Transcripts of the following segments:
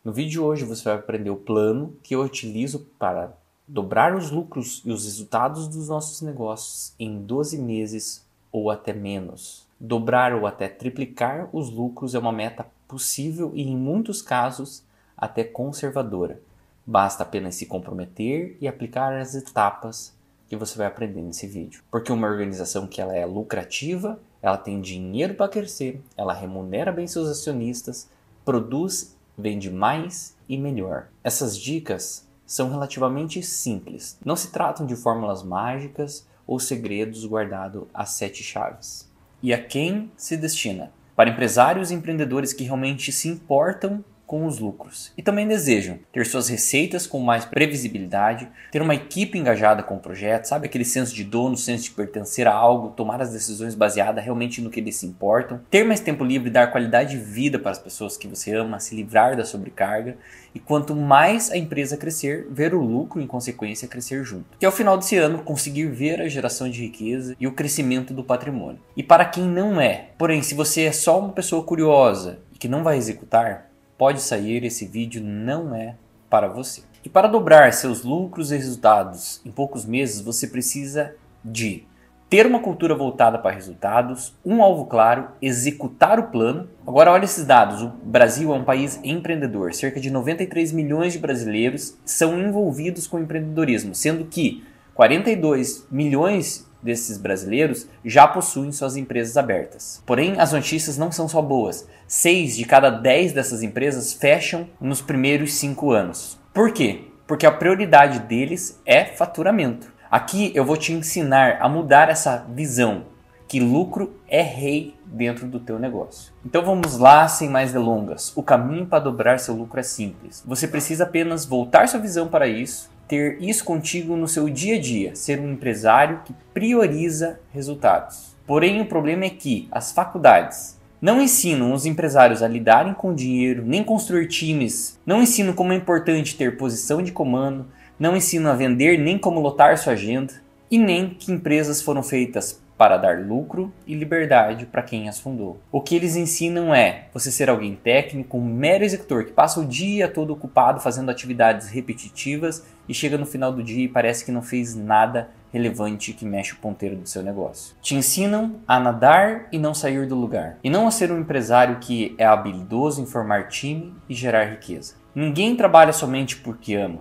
No vídeo de hoje você vai aprender o plano que eu utilizo para dobrar os lucros e os resultados dos nossos negócios em 12 meses ou até menos. Dobrar ou até triplicar os lucros é uma meta possível e, em muitos casos, até conservadora. Basta apenas se comprometer e aplicar as etapas que você vai aprender nesse vídeo. Porque uma organização que ela é lucrativa, ela tem dinheiro para crescer, ela remunera bem seus acionistas, produz, vende mais e melhor. Essas dicas são relativamente simples. Não se tratam de fórmulas mágicas ou segredos guardados às 7 chaves. E a quem se destina? Para empresários e empreendedores que realmente se importam com os lucros e também desejam ter suas receitas com mais previsibilidade, ter uma equipe engajada com o projeto, sabe, aquele senso de dono, senso de pertencer a algo, tomar as decisões baseadas realmente no que eles se importam, ter mais tempo livre, dar qualidade de vida para as pessoas que você ama, se livrar da sobrecarga, e quanto mais a empresa crescer, ver o lucro em consequência crescer junto. Que ao final desse ano conseguir ver a geração de riqueza e o crescimento do patrimônio. E para quem não é, porém, se você é só uma pessoa curiosa e que não vai executar, pode sair, esse vídeo não é para você. E para dobrar seus lucros e resultados em poucos meses, você precisa de ter uma cultura voltada para resultados, um alvo claro, executar o plano. Agora olha esses dados, o Brasil é um país empreendedor, cerca de 93 milhões de brasileiros são envolvidos com empreendedorismo, sendo que 42 milhões desses brasileiros já possuem suas empresas abertas. Porém, as notícias não são só boas. 6 de cada 10 dessas empresas fecham nos primeiros 5 anos. Por quê? Porque a prioridade deles é faturamento. Aqui eu vou te ensinar a mudar essa visão, que lucro é rei dentro do teu negócio. Então vamos lá, sem mais delongas. O caminho para dobrar seu lucro é simples. Você precisa apenas voltar sua visão para isso, ter isso contigo no seu dia a dia, ser um empresário que prioriza resultados. Porém, o problema é que as faculdades não ensinam os empresários a lidarem com dinheiro, nem construir times, não ensinam como é importante ter posição de comando, não ensinam a vender nem como lotar sua agenda, e nem que empresas foram feitas para dar lucro e liberdade para quem as fundou. O que eles ensinam é você ser alguém técnico, um mero executor que passa o dia todo ocupado fazendo atividades repetitivas e chega no final do dia e parece que não fez nada relevante que mexe o ponteiro do seu negócio. Te ensinam a nadar e não sair do lugar, e não a ser um empresário que é habilidoso em formar time e gerar riqueza. Ninguém trabalha somente porque ama.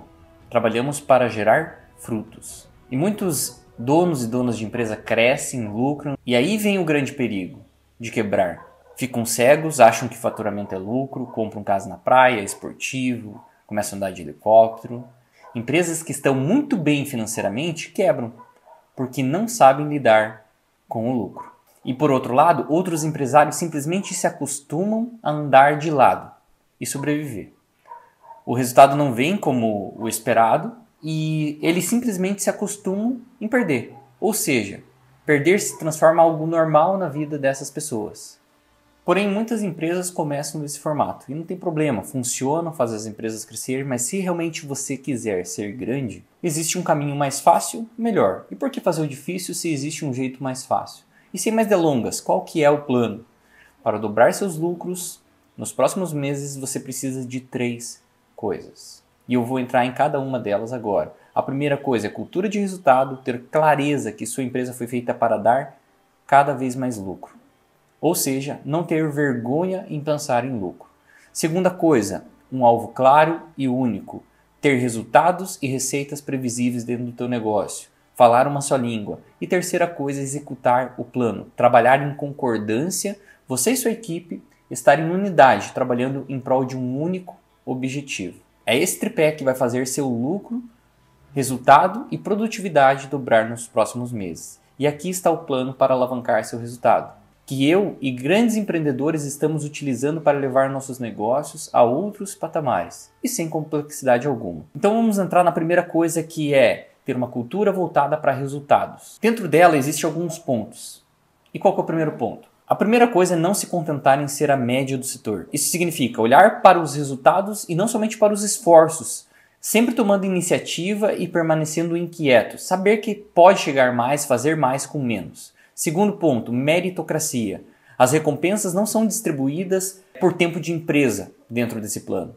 Trabalhamos para gerar frutos. E muitos donos e donas de empresa crescem, lucram, e aí vem o grande perigo de quebrar. Ficam cegos, acham que faturamento é lucro, compram casa na praia, esportivo, começam a andar de helicóptero. Empresas que estão muito bem financeiramente quebram, porque não sabem lidar com o lucro. E por outro lado, outros empresários simplesmente se acostumam a andar de lado e sobreviver. O resultado não vem como o esperado e eles simplesmente se acostumam em perder. Ou seja, perder se transforma em algo normal na vida dessas pessoas. Porém, muitas empresas começam desse formato e não tem problema, funciona, faz as empresas crescer, mas se realmente você quiser ser grande, existe um caminho mais fácil, melhor. E por que fazer o difícil se existe um jeito mais fácil? E sem mais delongas, qual que é o plano? Para dobrar seus lucros, nos próximos meses você precisa de 3 coisas. E eu vou entrar em cada uma delas agora. A primeira coisa é cultura de resultado, ter clareza que sua empresa foi feita para dar cada vez mais lucro. Ou seja, não ter vergonha em pensar em lucro. Segunda coisa, um alvo claro e único. Ter resultados e receitas previsíveis dentro do teu negócio. Falar uma só língua. E terceira coisa, executar o plano. Trabalhar em concordância, você e sua equipe estar em unidade, trabalhando em prol de um único objetivo. É esse tripé que vai fazer seu lucro, resultado e produtividade dobrar nos próximos meses. E aqui está o plano para alavancar seu resultado, que eu e grandes empreendedores estamos utilizando para levar nossos negócios a outros patamares e sem complexidade alguma. Então vamos entrar na primeira coisa, que é ter uma cultura voltada para resultados. Dentro dela existem alguns pontos. E qual que é o primeiro ponto? A primeira coisa é não se contentar em ser a média do setor. Isso significa olhar para os resultados e não somente para os esforços, sempre tomando iniciativa e permanecendo inquieto, saber que pode chegar mais, fazer mais com menos. Segundo ponto, meritocracia. As recompensas não são distribuídas por tempo de empresa dentro desse plano.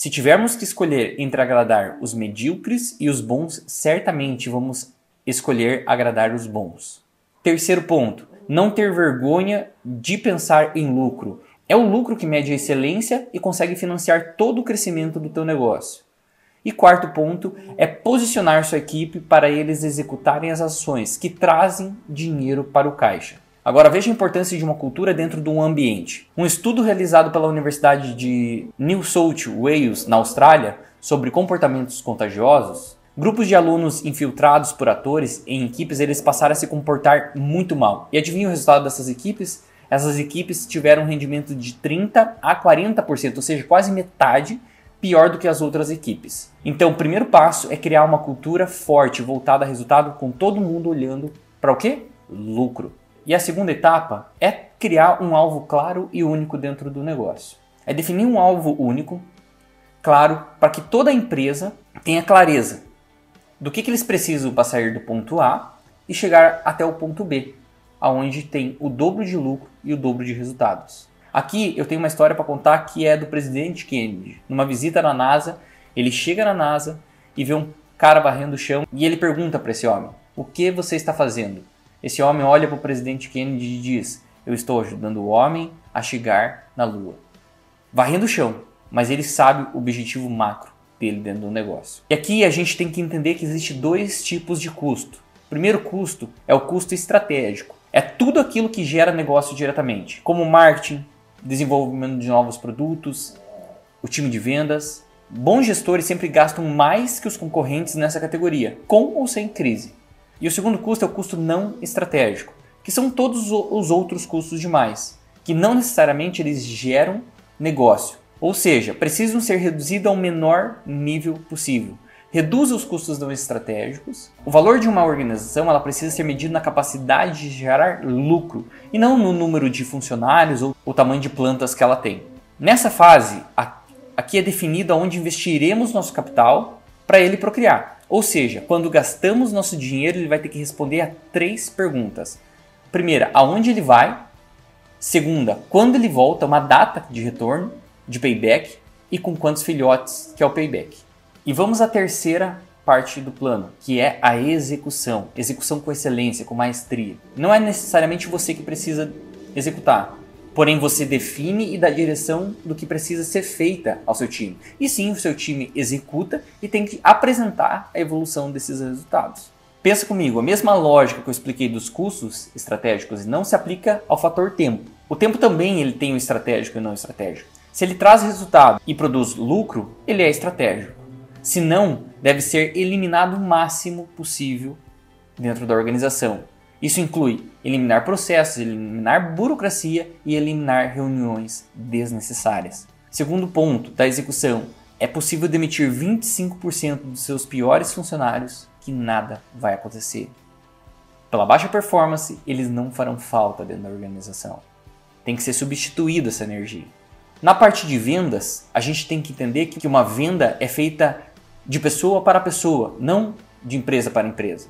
Se tivermos que escolher entre agradar os medíocres e os bons, certamente vamos escolher agradar os bons. Terceiro ponto, não ter vergonha de pensar em lucro. É o lucro que mede a excelência e consegue financiar todo o crescimento do teu negócio. E quarto ponto é posicionar sua equipe para eles executarem as ações que trazem dinheiro para o caixa. Agora veja a importância de uma cultura dentro de um ambiente. Um estudo realizado pela Universidade de New South Wales, na Austrália, sobre comportamentos contagiosos, grupos de alunos infiltrados por atores em equipes, eles passaram a se comportar muito mal. E adivinha o resultado dessas equipes? Essas equipes tiveram um rendimento de 30% a 40%, ou seja, quase metade pior do que as outras equipes. Então, o primeiro passo é criar uma cultura forte, voltada a resultado, com todo mundo olhando para o quê? Lucro. E a segunda etapa é criar um alvo claro e único dentro do negócio. É definir um alvo único, claro, para que toda a empresa tenha clareza do que eles precisam para sair do ponto A e chegar até o ponto B, aonde tem o dobro de lucro e o dobro de resultados. Aqui eu tenho uma história para contar que é do presidente Kennedy. Numa visita na NASA, ele chega na NASA e vê um cara varrendo o chão e ele pergunta para esse homem: "O que você está fazendo?" Esse homem olha para o presidente Kennedy e diz: "Eu estou ajudando o homem a chegar na Lua." Varrendo o chão, mas ele sabe o objetivo macro dele dentro do negócio. E aqui a gente tem que entender que existe dois tipos de custo. O primeiro custo é o custo estratégico. É tudo aquilo que gera negócio diretamente, como marketing, desenvolvimento de novos produtos, o time de vendas. Bons gestores sempre gastam mais que os concorrentes nessa categoria, com ou sem crise. E o segundo custo é o custo não estratégico, que são todos os outros custos demais, que não necessariamente eles geram negócio. Ou seja, precisam ser reduzidos ao menor nível possível. Reduza os custos não estratégicos. O valor de uma organização ela precisa ser medido na capacidade de gerar lucro e não no número de funcionários ou o tamanho de plantas que ela tem. Nessa fase, aqui é definido aonde investiremos nosso capital para ele procriar. Ou seja, quando gastamos nosso dinheiro, ele vai ter que responder a 3 perguntas. Primeira, aonde ele vai? Segunda, quando ele volta, uma data de retorno, de payback, e com quantos filhotes, que é o payback. E vamos à terceira parte do plano, que é a execução. Execução com excelência, com maestria. Não é necessariamente você que precisa executar, porém você define e dá direção do que precisa ser feita ao seu time. E sim, o seu time executa e tem que apresentar a evolução desses resultados. Pensa comigo, a mesma lógica que eu expliquei dos custos estratégicos não se aplica ao fator tempo. O tempo também ele tem o estratégico e o não estratégico. Se ele traz resultado e produz lucro, ele é estratégico. Se não, deve ser eliminado o máximo possível dentro da organização. Isso inclui eliminar processos, eliminar burocracia e eliminar reuniões desnecessárias. Segundo ponto da execução, é possível demitir 25% dos seus piores funcionários que nada vai acontecer. Pela baixa performance, eles não farão falta dentro da organização. Tem que ser substituída essa energia. Na parte de vendas, a gente tem que entender que uma venda é feita de pessoa para pessoa, não de empresa para empresa.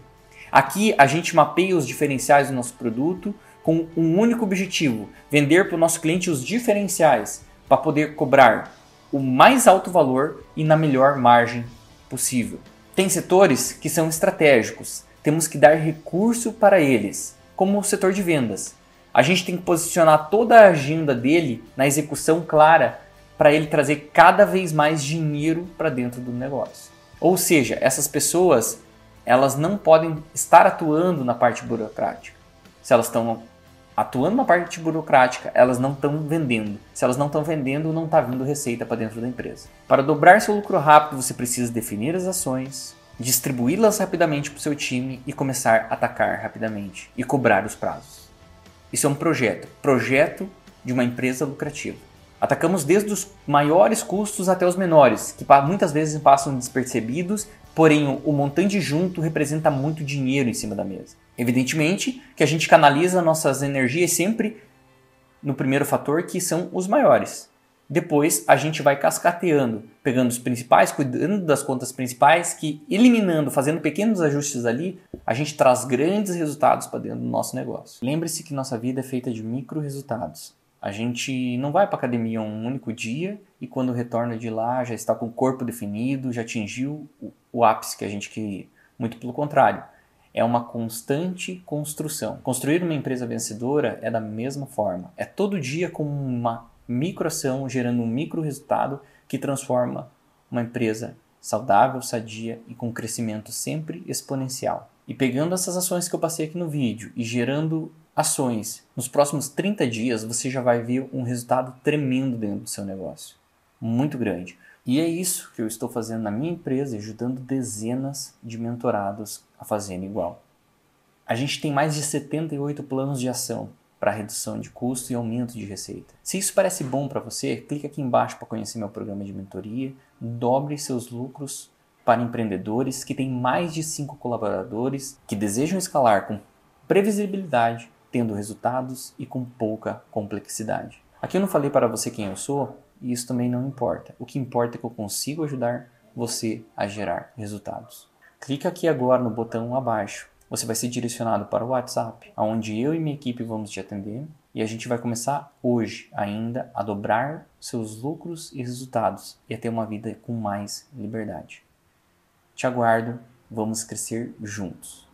Aqui a gente mapeia os diferenciais do nosso produto com um único objetivo: vender para o nosso cliente os diferenciais para poder cobrar o mais alto valor e na melhor margem possível. Tem setores que são estratégicos, temos que dar recurso para eles, como o setor de vendas. A gente tem que posicionar toda a agenda dele na execução clara para ele trazer cada vez mais dinheiro para dentro do negócio. Ou seja, essas pessoas elas não podem estar atuando na parte burocrática. Se elas estão atuando na parte burocrática, elas não estão vendendo. Se elas não estão vendendo, não está vindo receita para dentro da empresa. Para dobrar seu lucro rápido, você precisa definir as ações, distribuí-las rapidamente para o seu time e começar a atacar rapidamente e cobrar os prazos. Isso é um projeto de uma empresa lucrativa. Atacamos desde os maiores custos até os menores, que muitas vezes passam despercebidos, porém o montante junto representa muito dinheiro em cima da mesa. Evidentemente que a gente canaliza nossas energias sempre no primeiro fator, que são os maiores. Depois a gente vai cascateando, pegando os principais, cuidando das contas principais, que eliminando, fazendo pequenos ajustes ali, a gente traz grandes resultados para dentro do nosso negócio. Lembre-se que nossa vida é feita de micro resultados. A gente não vai para academia um único dia e quando retorna de lá já está com o corpo definido, já atingiu o ápice que a gente queria. Muito pelo contrário, é uma constante construção. Construir uma empresa vencedora é da mesma forma. É todo dia com uma microação gerando um micro resultado que transforma uma empresa saudável, sadia e com crescimento sempre exponencial. E pegando essas ações que eu passei aqui no vídeo e gerando ações, nos próximos 30 dias você já vai ver um resultado tremendo dentro do seu negócio. Muito grande. E é isso que eu estou fazendo na minha empresa, ajudando dezenas de mentorados a fazerem igual. A gente tem mais de 78 planos de ação para redução de custo e aumento de receita. Se isso parece bom para você, clica aqui embaixo para conhecer meu programa de mentoria. Dobre seus lucros para empreendedores que têm mais de 5 colaboradores que desejam escalar com previsibilidade, tendo resultados e com pouca complexidade. Aqui eu não falei para você quem eu sou e isso também não importa. O que importa é que eu consigo ajudar você a gerar resultados. Clica aqui agora no botão abaixo. Você vai ser direcionado para o WhatsApp, onde eu e minha equipe vamos te atender e a gente vai começar hoje ainda a dobrar seus lucros e resultados e a ter uma vida com mais liberdade. Te aguardo, vamos crescer juntos.